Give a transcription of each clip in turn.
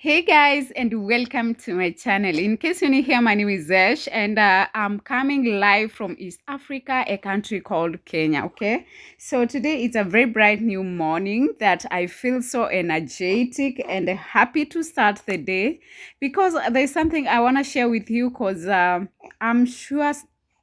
Hey guys, and welcome to my channel. In case you're new here, my name is Zesh, and I'm coming live from East Africa, a country called Kenya. Okay, so today it's a very bright new morning that I feel so energetic and happy to start the day because there's something I want to share with you. Because I'm sure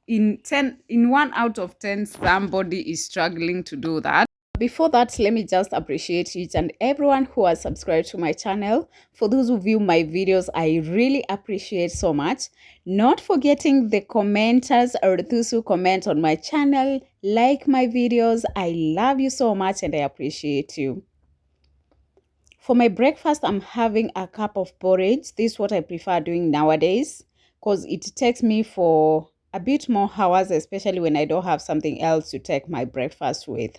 in 1 out of 10, somebody is struggling to do that. Before that, let me just appreciate each and everyone who has subscribed to my channel. For those who view my videos, I really appreciate so much. Not forgetting the commenters or those who comment on my channel, like my videos. I love you so much and I appreciate you. For my breakfast, I'm having a cup of porridge. This is what I prefer doing nowadays because it takes me for a bit more hours, especially when I don't have something else to take my breakfast with.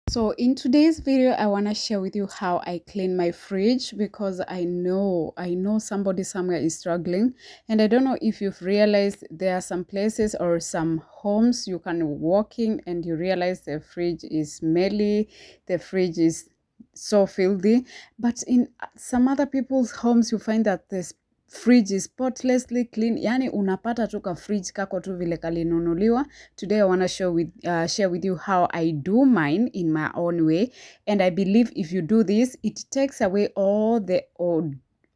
So in today's video, I want to share with you how I clean my fridge because I know somebody somewhere is struggling, and I don't know if you've realized there are some places or some homes you can walk in and you realize the fridge is smelly, the fridge is so filthy, but in some other people's homes you find that this fridge is spotlessly clean, yani unapata tu ka fridge kako tu vile kalinunuliwa. Today I want to share with you how I do mine in my own way, and I believe if you do this, it takes away all the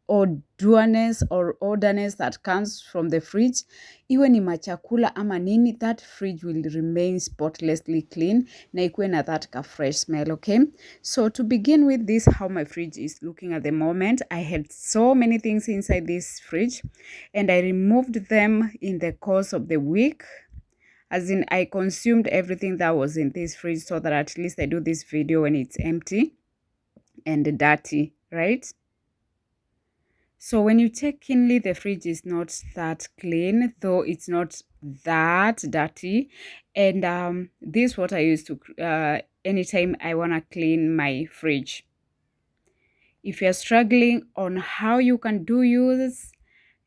odourness or odorness that comes from the fridge. Iwe ni machakula ama nini, that fridge will remain spotlessly clean na ikuwe na that ka fresh smell. Okay, so to begin with, this how my fridge is looking at the moment. I had so many things inside this fridge and I removed them in the course of the week. As in, I consumed everything that was in this fridge so that at least I do this video when it's empty and dirty, right? So when you check keenly, the fridge is not that clean, though it's not that dirty. And this is what I use to anytime I want to clean my fridge. If you're struggling on how you can do use,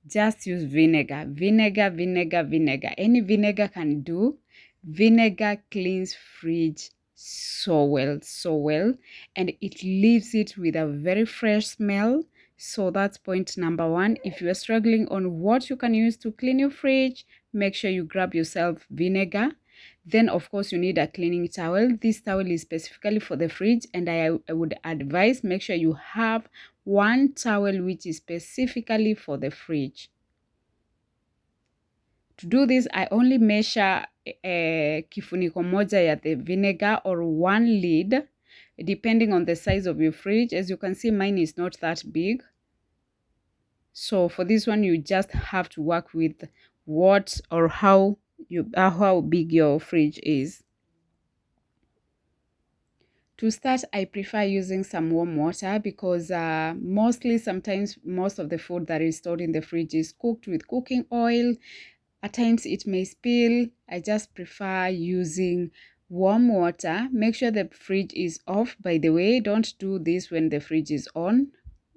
just use vinegar. Vinegar, vinegar, vinegar. Any vinegar can do. Vinegar cleans fridge so well, so well. And it leaves it with a very fresh smell. So that's point number one. If you are struggling on what you can use to clean your fridge, make sure you grab yourself vinegar. Then, of course, you need a cleaning towel. This towel is specifically for the fridge, and I would advise make sure you have one towel which is specifically for the fridge. To do this, I only measure kifuniko moja ya the vinegar or one lid, depending on the size of your fridge. As you can see, mine is not that big. So for this one, you just have to work with what or how big your fridge is. To start, I prefer using some warm water because sometimes most of the food that is stored in the fridge is cooked with cooking oil. At times it may spill. I just prefer using warm water. Make sure the fridge is off. By the way, don't do this when the fridge is on.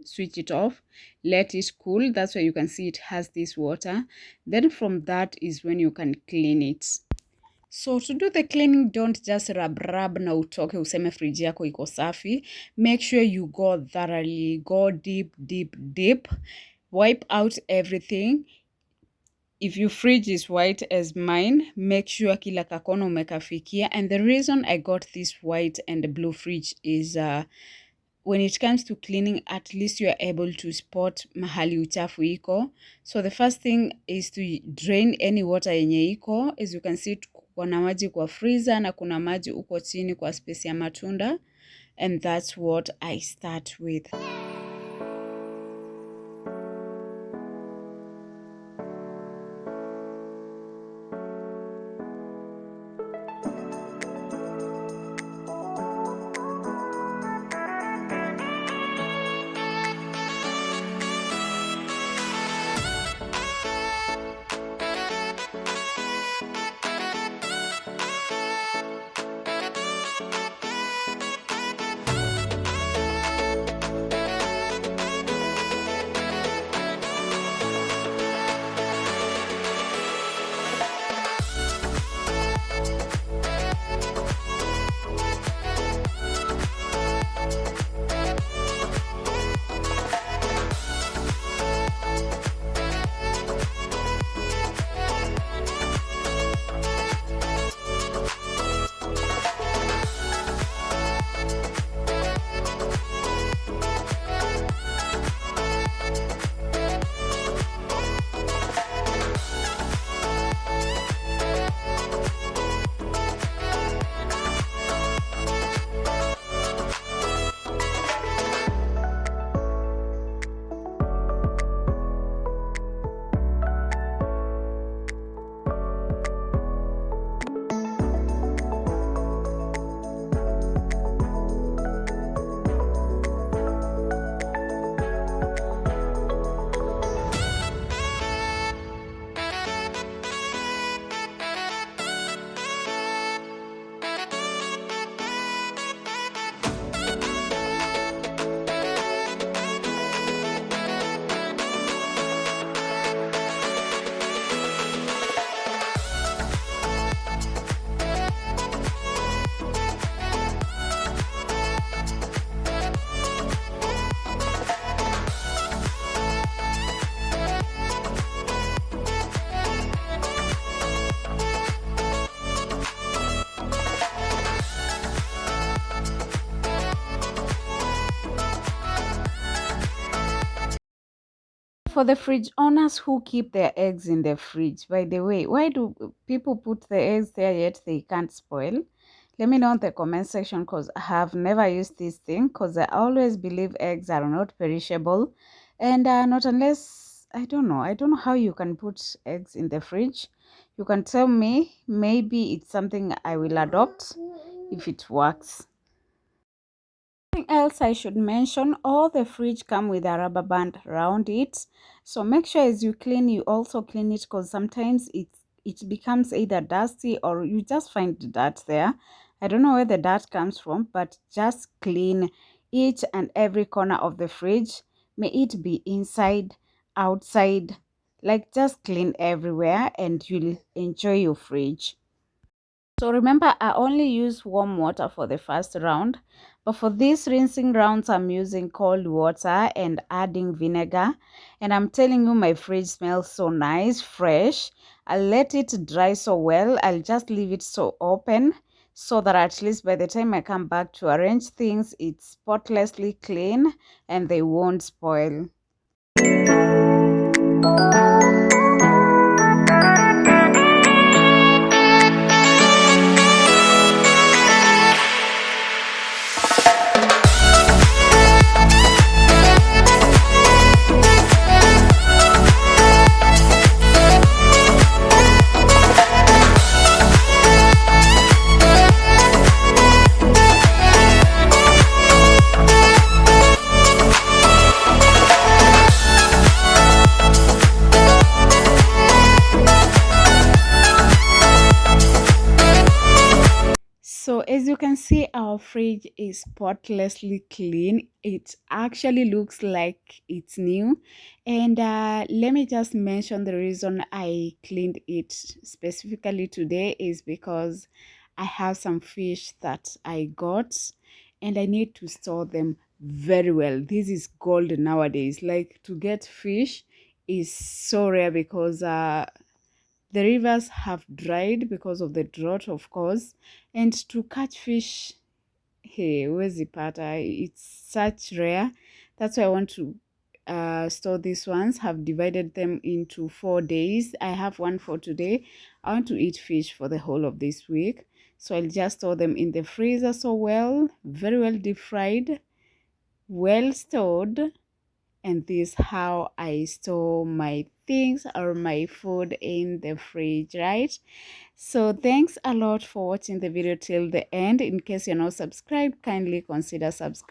Switch it off. Let it cool. That's why you can see it has this water. Then from that is when you can clean it. So to do the cleaning, don't just rub na utoke useme fridge yako iko safi. Make sure you go thoroughly, go deep, deep, deep. Wipe out everything. If your fridge is white as mine, make sure kila kakona umekafikia. And the reason I got this white and blue fridge is when it comes to cleaning, at least you are able to spot mahali uchafu iko. So the first thing is to drain any water yenye iko. As you can see, kuna maji kwa freezer na kuna maji uko chini kwa space ya matunda. And that's what I start with. For the fridge owners who keep their eggs in the fridge, by the way, why do people put the eggs there yet they can't spoil? Let me know in the comment section because I have never used this thing because I always believe eggs are not perishable. And not unless, I don't know how you can put eggs in the fridge. You can tell me, maybe it's something I will adopt if it works. something else I should mention, all the fridge come with a rubber band around it. So make sure as you clean, you also clean it, because sometimes it becomes either dusty or you just find the dirt there. I don't know where the dirt comes from, but just clean each and every corner of the fridge. May it be inside, outside, like just clean everywhere and you'll enjoy your fridge. So remember, I only use warm water for the first round, but for these rinsing rounds, I'm using cold water and adding vinegar. And I'm telling you, my fridge smells so nice, fresh. I'll let it dry so well. I'll just leave it so open so that at least by the time I come back to arrange things, it's spotlessly clean and they won't spoil. So as you can see, our fridge is spotlessly clean. It actually looks like it's new. And let me just mention the reason I cleaned it specifically today is because I have some fish that I got and I need to store them very well. This is gold nowadays. Like, to get fish is so rare because the rivers have dried because of the drought, of course, and to catch fish, hey, where's the pata? It's such rare. That's why I want to store these ones. Have divided them into 4 days. I have one for today. I want to eat fish for the whole of this week, so I'll just store them in the freezer so well, very well deep fried, well stored. And this how I store my things or my food in the fridge, right? So thanks a lot for watching the video till the end. In case you're not subscribed, kindly consider subscribing.